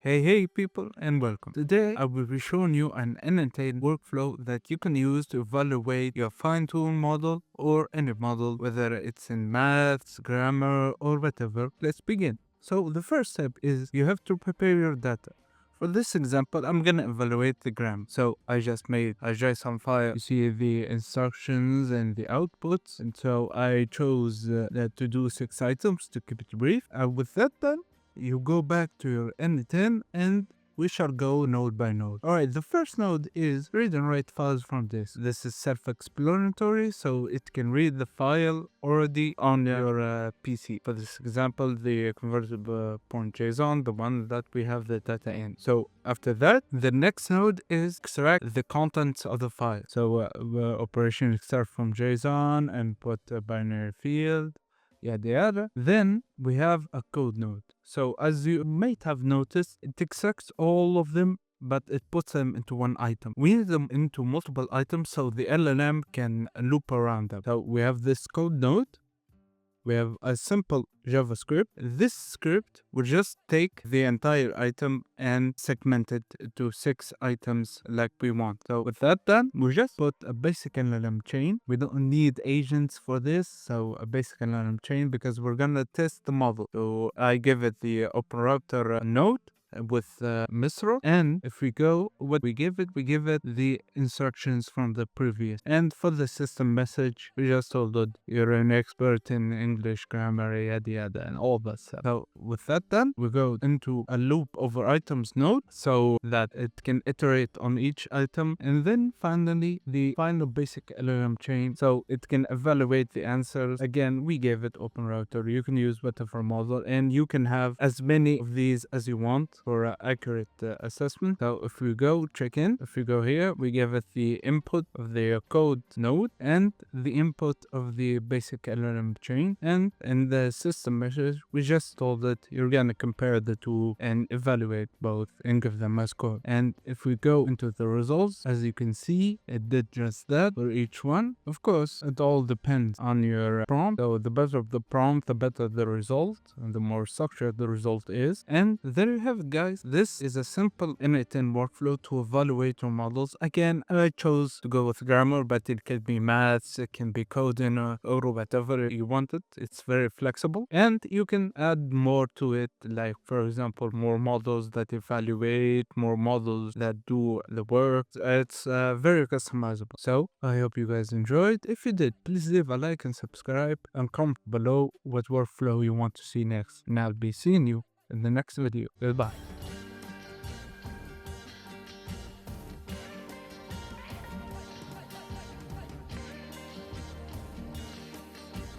Hey people, and welcome. Today I will be showing you an N8N workflow that you can use to evaluate your fine-tune model or any model, whether it's in maths, grammar, or whatever. Let's begin. So the first step is you have to prepare your data. For this example, I'm gonna evaluate the grammar. So I just made a JSON file. You see the instructions and the outputs. And so I chose to do 6 items to keep it brief. With that done, you go back to your N8N and we shall go node by node. Alright, the first node is read and write files from this. This is self-explanatory, so it can read the file already on your PC. For this example, the convertible.json, the one that we have the data in. So after that, the next node is extract the contents of the file. So operation extract from JSON and put a binary field. Yada yada. Then we have a code node. So as you might have noticed, it extracts all of them, but it puts them into one item. We need them into multiple items so the LLM can loop around them. So we have this code node. We have a simple JavaScript. This script will just take the entire item and segment it to 6 items like we want. So with that done, we just put a basic LLM chain. We don't need agents for this. So a basic LLM chain because we're gonna test the model. So I give it the operator node with Misro, and if we go what we give it the instructions from the previous. And for the system message, we just told it you're an expert in English grammar, yada yada, and all that stuff. So with that done, we go into a loop over items node so that it can iterate on each item, and then finally the final basic LLM chain so it can evaluate the answers. Again, we gave it open router. You can use whatever model, and you can have as many of these as you want for accurate assessment. So if we go check in, if we go here, we give it the input of the code node and the input of the basic LLM chain. And in the system message, we just told it you're gonna compare the two and evaluate both and give them a score. And if we go into the results, as you can see, it did just that for each one. Of course, it all depends on your prompt. So the better the prompt, the better the result, and the more structured the result is. And there you have it, guys. This is a simple N8N workflow to evaluate your models. Again, I chose to go with grammar, but it can be maths, it can be coding, or whatever you want it. It's very flexible, and you can add more to it, like for example, more models that evaluate, more models that do the work. It's very customizable. So I hope you guys enjoyed. If you did, please leave a like and subscribe, and comment below what workflow you want to see next. And I'll be seeing you in the next video. Goodbye.